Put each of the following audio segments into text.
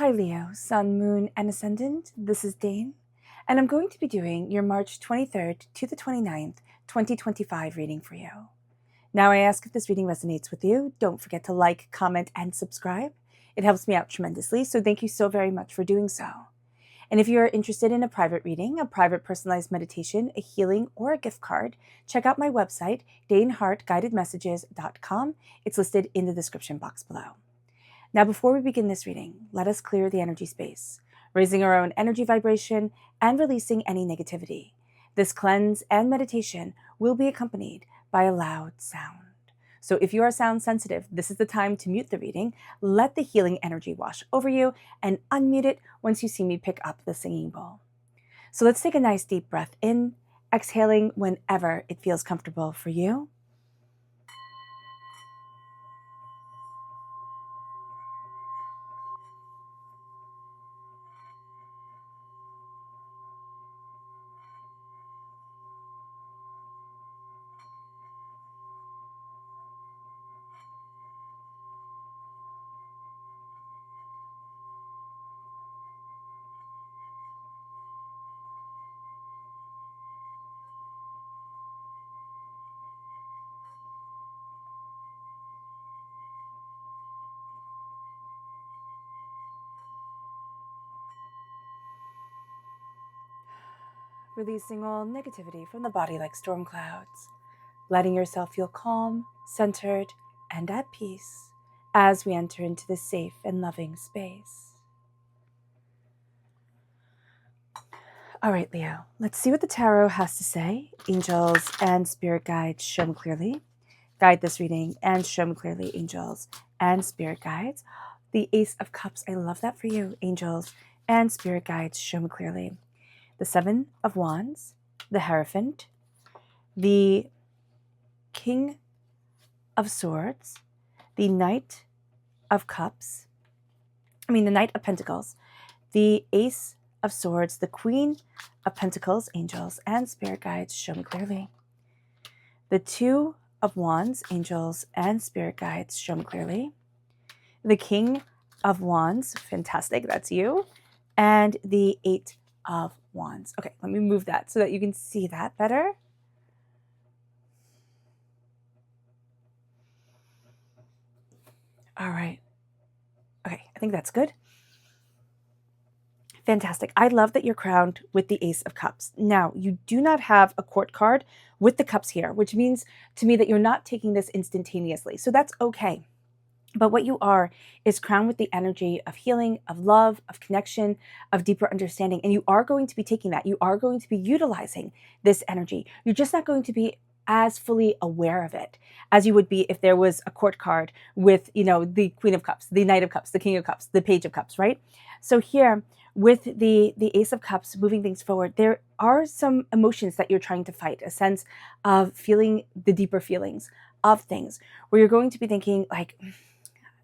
Hi Leo, Sun, Moon, and Ascendant. This is Dane, and I'm going to be doing your March 23rd to the 29th, 2025 reading for you. Now I ask if this reading resonates with you, don't forget to like, comment, and subscribe. It helps me out tremendously, so thank you so very much for doing so. And if you're interested in a private reading, a private personalized meditation, a healing, or a gift card, check out my website, daneharttarot.com. It's listed in the description box below. Now, before we begin this reading, let us clear the energy space, raising our own energy vibration and releasing any negativity. This cleanse and meditation will be accompanied by a loud sound. So if you are sound sensitive, this is the time to mute the reading, let the healing energy wash over you, and unmute it once you see me pick up the singing bowl. So let's take a nice deep breath in, exhaling whenever it feels comfortable for you. Releasing all negativity from the body like storm clouds, letting yourself feel calm, centered, and at peace as we enter into this safe and loving space. All right, Leo, let's see what the tarot has to say. Angels and spirit guides, show me clearly. Guide this reading and show me clearly, angels and spirit guides. The Ace of Cups, I love that for you, angels and spirit guides, show me clearly. The Seven of Wands, the Hierophant, the King of Swords, the Knight of Cups, the Knight of Pentacles, the Ace of Swords, the Queen of Pentacles, angels and spirit guides, show me clearly. The Two of Wands, angels and spirit guides, show me clearly. The King of Wands, fantastic, that's you. And the Eight of Wands. Okay, let me move that so that you can see that better. All right. Okay, I think that's good. Fantastic. I love that you're crowned with the Ace of Cups. Now, you do not have a court card with the cups here, which means to me that you're not taking this instantaneously. So that's okay. But what you are is crowned with the energy of healing, of love, of connection, of deeper understanding. And you are going to be taking that. You are going to be utilizing this energy. You're just not going to be as fully aware of it as you would be if there was a court card with, the Queen of Cups, the Knight of Cups, the King of Cups, the Page of Cups, right? So here with the Ace of Cups moving things forward, there are some emotions that you're trying to fight, a sense of feeling the deeper feelings of things where you're going to be thinking like,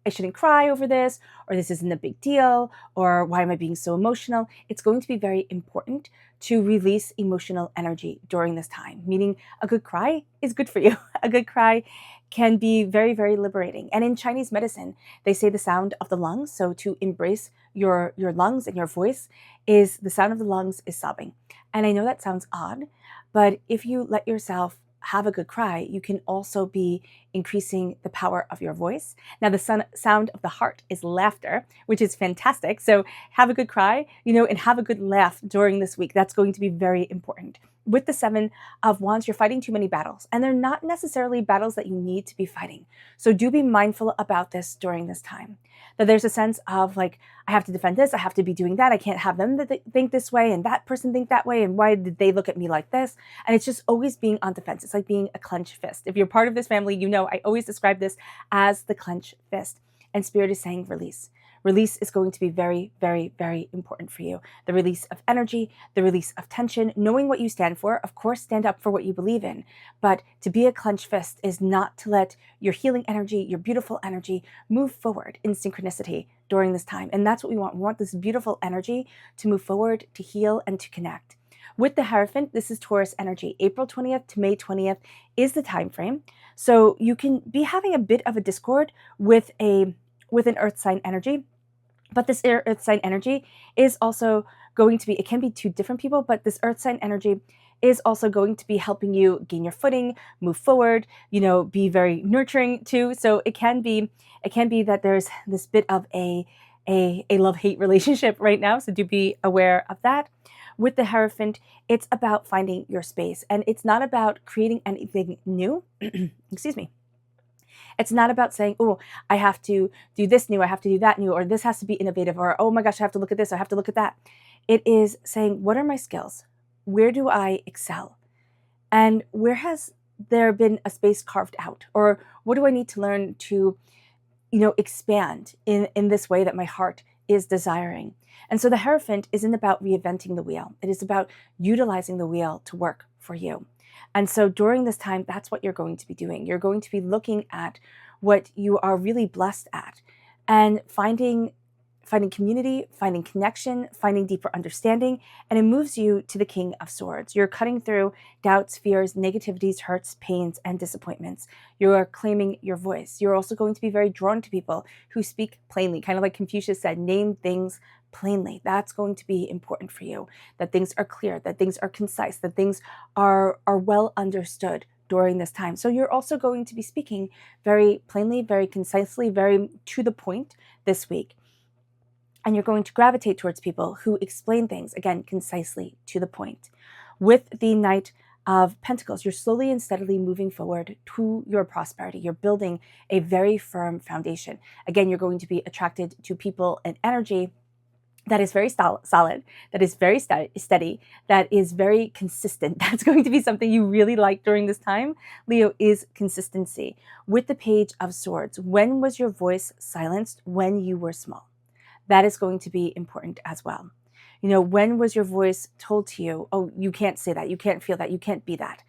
I shouldn't cry over this, or this isn't a big deal, or why am I being so emotional? It's going to be very important to release emotional energy during this time, meaning a good cry is good for you. A good cry can be very, very liberating. And in Chinese medicine, they say the sound of the lungs. So to embrace your lungs and your voice is the sound of the lungs is sobbing. And I know that sounds odd, but if you let yourself have a good cry, you can also be increasing the power of your voice. Now, the sound of the heart is laughter, which is fantastic. So have a good cry, and have a good laugh during this week. That's going to be very important. With the Seven of Wands, you're fighting too many battles, and they're not necessarily battles that you need to be fighting. So do be mindful about this during this time. That there's a sense of like, I have to defend this, I have to be doing that, I can't have them think this way and that person think that way, and why did they look at me like this? And it's just always being on defense. It's like being a clenched fist. If you're part of this family, I always describe this as the clenched fist. And Spirit is saying release. Release is going to be very, very, very important for you. The release of energy, the release of tension, knowing what you stand for. Of course, stand up for what you believe in. But to be a clenched fist is not to let your healing energy, your beautiful energy, move forward in synchronicity during this time. And that's what we want. We want this beautiful energy to move forward, to heal, and to connect. With the Hierophant, this is Taurus energy. April 20th to May 20th is the time frame. So you can be having a bit of a discord with an earth sign energy, But this earth sign energy is also going to be, it can be two different people, but this earth sign energy is also going to be helping you gain your footing, move forward, be very nurturing too. So it can be that there's this bit of a love-hate relationship right now. So do be aware of that. With the Hierophant, it's about finding your space, and it's not about creating anything new. Excuse me. It's not about saying, oh, I have to do this new, I have to do that new, or this has to be innovative, or oh my gosh, I have to look at this, I have to look at that. It is saying, what are my skills? Where do I excel? And where has there been a space carved out? Or what do I need to learn to, expand in this way that my heart is desiring? And so the Hierophant isn't about reinventing the wheel. It is about utilizing the wheel to work for you. And so during this time, that's what you're going to be doing. You're going to be looking at what you are really blessed at and finding community, finding connection, finding deeper understanding, and it moves you to the King of Swords. You're cutting through doubts, fears, negativities, hurts, pains, and disappointments. You're claiming your voice. You're also going to be very drawn to people who speak plainly, kind of like Confucius said, name things plainly. That's going to be important for you, that things are clear, that things are concise, that things are well understood during this time. So you're also going to be speaking very plainly, very concisely, very to the point this week. And you're going to gravitate towards people who explain things, again, concisely to the point. With the Knight of Pentacles, you're slowly and steadily moving forward to your prosperity. You're building a very firm foundation. Again, you're going to be attracted to people and energy that is very solid, that is very steady, that is very consistent. That's going to be something you really like during this time, Leo, is consistency. With the Page of Swords, when was your voice silenced? When you were small. That is going to be important as well. When was your voice told to you, oh, you can't say that, you can't feel that, you can't be that,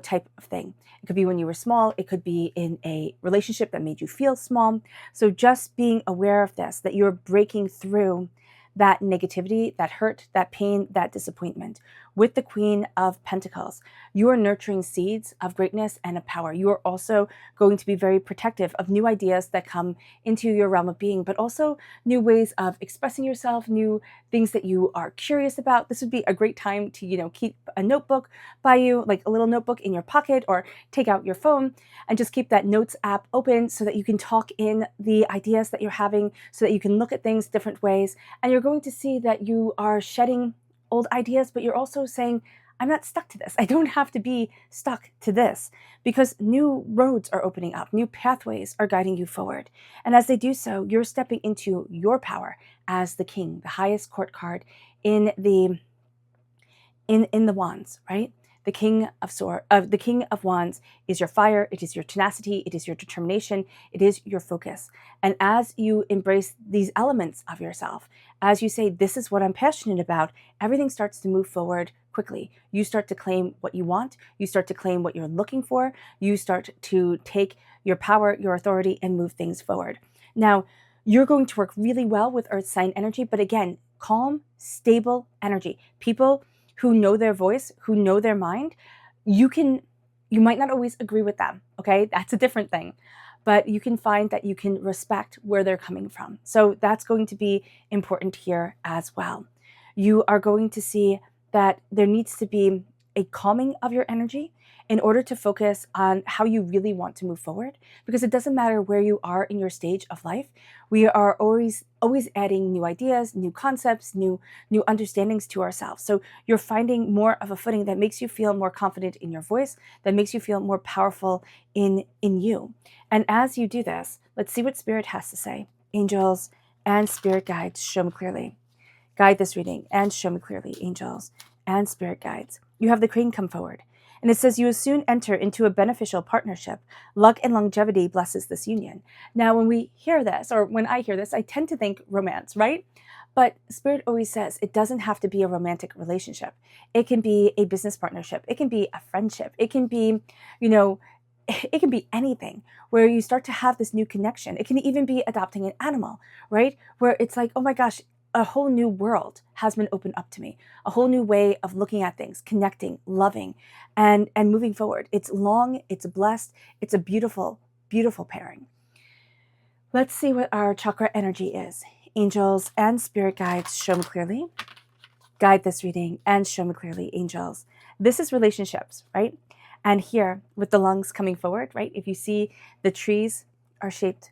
type of thing. It could be when you were small. It could be in a relationship that made you feel small. So just being aware of this, that you're breaking through that negativity, that hurt, that pain, that disappointment. With the Queen of Pentacles, you are nurturing seeds of greatness and of power. You are also going to be very protective of new ideas that come into your realm of being, but also new ways of expressing yourself, new things that you are curious about. This would be a great time to, keep a notebook by you, like a little notebook in your pocket, or take out your phone and just keep that notes app open so that you can talk in the ideas that you're having, so that you can look at things different ways. And you're going to see that you are shedding old ideas, but you're also saying, I'm not stuck to this. I don't have to be stuck to this, because new roads are opening up, new pathways are guiding you forward. And as they do so, you're stepping into your power as the king, the highest court card in the wands, right? The King of Wands is your fire, it is your tenacity, it is your determination, it is your focus. And as you embrace these elements of yourself, as you say, this is what I'm passionate about, everything starts to move forward quickly. You start to claim what you want, you start to claim what you're looking for, you start to take your power, your authority, and move things forward. Now, you're going to work really well with Earth sign energy, but again, calm, stable energy. People who know their voice, who know their mind, you might not always agree with them, okay? That's a different thing. But you can find that you can respect where they're coming from. So that's going to be important here as well. You are going to see that there needs to be a calming of your energy in order to focus on how you really want to move forward, because it doesn't matter where you are in your stage of life. We are always adding new ideas, new concepts, new understandings to ourselves. So you're finding more of a footing that makes you feel more confident in your voice, that makes you feel more powerful in you. And as you do this, let's see what Spirit has to say. Angels and Spirit guides, show me clearly. Guide this reading and show me clearly, angels and Spirit guides. You have the Queen come forward. And it says, you will soon enter into a beneficial partnership. Luck and longevity blesses this union. Now, when we hear this, or when I hear this, I tend to think romance, right? But Spirit always says it doesn't have to be a romantic relationship. It can be a business partnership. It can be a friendship. It can be, it can be anything where you start to have this new connection. It can even be adopting an animal, right? Where it's like, oh my gosh, a whole new world has been opened up to me, a whole new way of looking at things, connecting, loving, and moving forward. It's long, it's blessed, it's a beautiful, beautiful pairing. Let's see what our chakra energy is. Angels and spirit guides, show me clearly. Guide this reading and show me clearly, angels. This is relationships, right? And here with the lungs coming forward, right? If you see the trees are shaped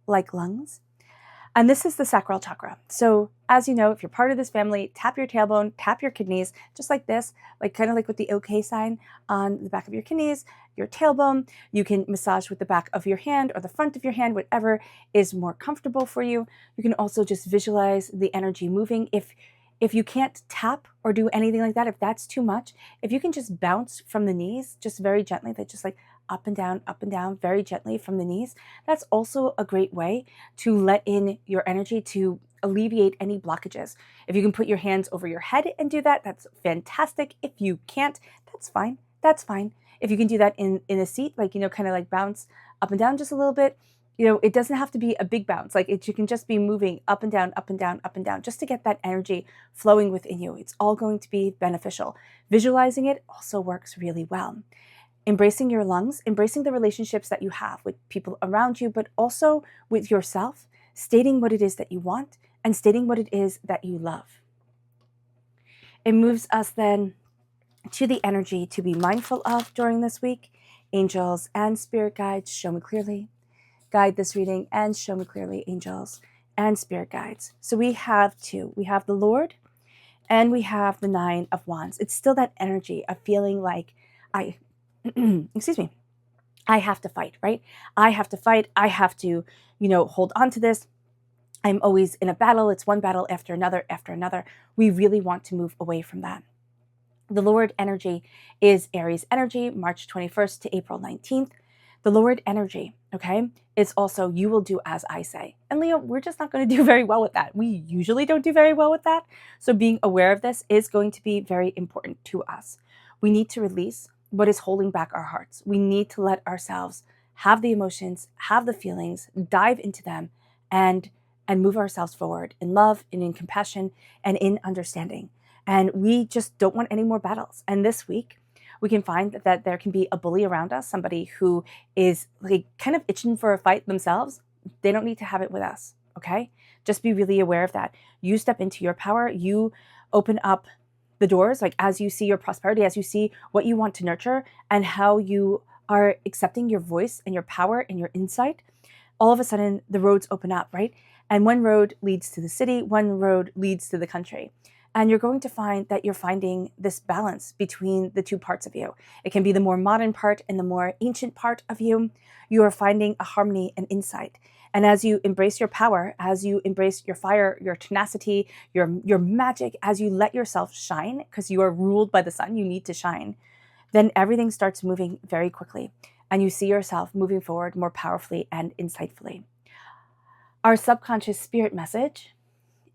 like lungs. And this is the sacral chakra. So as you know, if you're part of this family, tap your tailbone, tap your kidneys, just like this, like kind of like with the OK sign on the back of your kidneys, your tailbone. You can massage with the back of your hand or the front of your hand, whatever is more comfortable for you. You can also just visualize the energy moving. If you can't tap or do anything like that, if that's too much, if you can just bounce from the knees, just very gently, that just like up and down, very gently from the knees, that's also a great way to let in your energy to alleviate any blockages. If you can put your hands over your head and do that, that's fantastic. If you can't, that's fine. That's fine. If you can do that in a seat, like, kind of like bounce up and down just a little bit, it doesn't have to be a big bounce. Like you can just be moving up and down, up and down, up and down, just to get that energy flowing within you. It's all going to be beneficial. Visualizing it also works really well. Embracing your lungs, embracing the relationships that you have with people around you, but also with yourself, stating what it is that you want and stating what it is that you love. It moves us then to the energy to be mindful of during this week. Angels and spirit guides, show me clearly. Guide this reading and show me clearly, angels and spirit guides. So we have two. We have the Lord and we have the Nine of Wands. It's still that energy of feeling like excuse me, I have to fight, right? I have to fight. I have to, hold on to this. I'm always in a battle. It's one battle after another after another. We really want to move away from that. The Lord energy is Aries energy, March 21st to April 19th. The Lord energy, okay, is also you will do as I say. And Leo, we're just not going to do very well with that. We usually don't do very well with that. So being aware of this is going to be very important to us. We need to release what is holding back our hearts. We need to let ourselves have the emotions, have the feelings, dive into them, and move ourselves forward in love and in compassion and in understanding. And we just don't want any more battles. And this week, we can find that there can be a bully around us, somebody who is like kind of itching for a fight themselves. They don't need to have it with us, okay? Just be really aware of that. You step into your power. You open up the doors, like as you see your prosperity, as you see what you want to nurture and how you are accepting your voice and your power and your insight, all of a sudden the roads open up, right? And one road leads to the city, one road leads to the country. And you're going to find that you're finding this balance between the two parts of you. It can be the more modern part and the more ancient part of you. You are finding a harmony and insight. And as you embrace your power, as you embrace your fire, your tenacity, your magic, as you let yourself shine, because you are ruled by the sun, you need to shine, then everything starts moving very quickly. And you see yourself moving forward more powerfully and insightfully. Our subconscious spirit message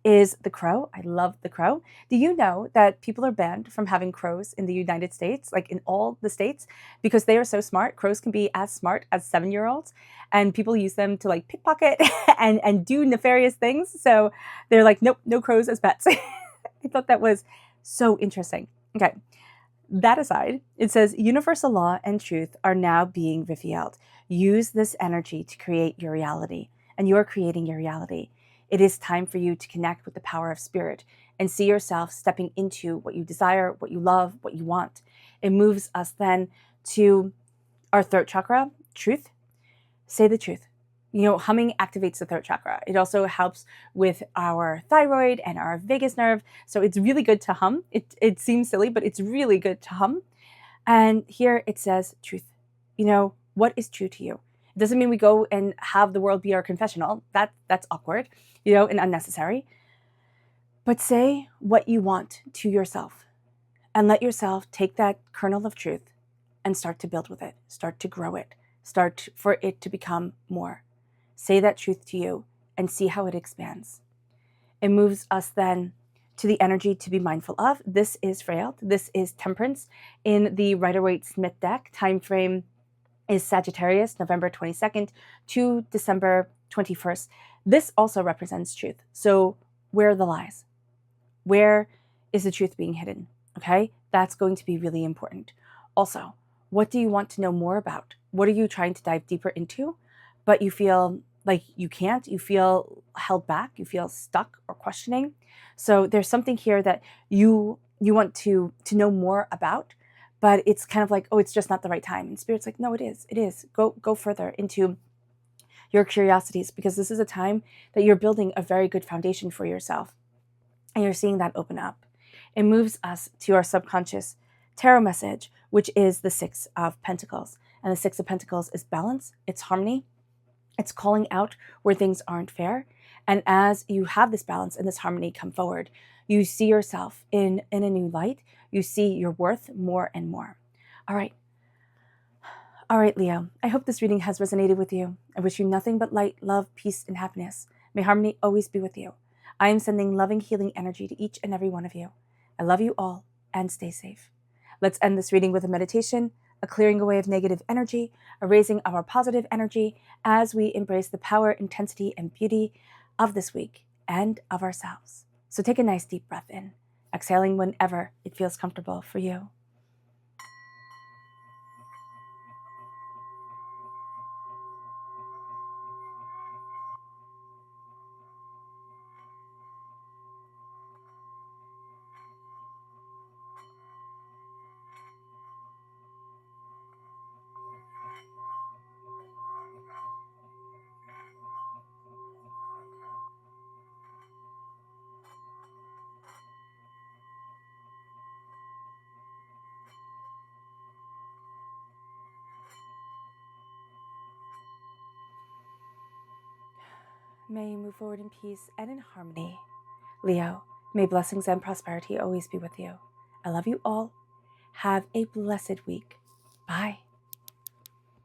is the crow. I love the crow. Do you know that people are banned from having crows in the United States, like in all the states, because they are so smart? Crows can be as smart as 7-year-olds, and people use them to like pickpocket and do nefarious things. So they're like, nope, no crows as pets. I thought that was so interesting. Okay. That aside, it says universal law and truth are now being revealed. Use this energy to create your reality, and you're creating your reality. It is time for you to connect with the power of spirit and see yourself stepping into what you desire, what you love, what you want. It moves us then to our throat chakra, truth. Say the truth. Humming activates the throat chakra. It also helps with our thyroid and our vagus nerve. So it's really good to hum. It seems silly, but it's really good to hum. And here it says truth. What is true to you? It doesn't mean we go and have the world be our confessional. That's awkward, and unnecessary. But say what you want to yourself and let yourself take that kernel of truth and start to build with it, start to grow it, start for it to become more. Say that truth to you and see how it expands. It moves us then to the energy to be mindful of. This is Freyald. This is Temperance in the Rider-Waite-Smith deck. Time frame is Sagittarius, November 22nd to December 21st. This also represents truth. So where are the lies? Where is the truth being hidden? Okay, that's going to be really important. Also, what do you want to know more about? What are you trying to dive deeper into, but you feel like you can't, you feel held back, you feel stuck or questioning. So there's something here that you want to know more about, but it's kind of like, oh, it's just not the right time. And Spirit's like, no, it is. It is. Go further into your curiosities, because this is a time that you're building a very good foundation for yourself. And you're seeing that open up. It moves us to our subconscious tarot message, which is the Six of Pentacles. And the Six of Pentacles is balance, it's harmony, it's calling out where things aren't fair. And as you have this balance and this harmony come forward, you see yourself in a new light. You see your worth more and more. All right. All right, Leo, I hope this reading has resonated with you. I wish you nothing but light, love, peace, and happiness. May harmony always be with you. I am sending loving, healing energy to each and every one of you. I love you all, and stay safe. Let's end this reading with a meditation, a clearing away of negative energy, a raising of our positive energy as we embrace the power, intensity, and beauty of this week and of ourselves. So take a nice deep breath in, exhaling whenever it feels comfortable for you. May you move forward in peace and in harmony. Leo, may blessings and prosperity always be with you. I love you all. Have a blessed week. Bye.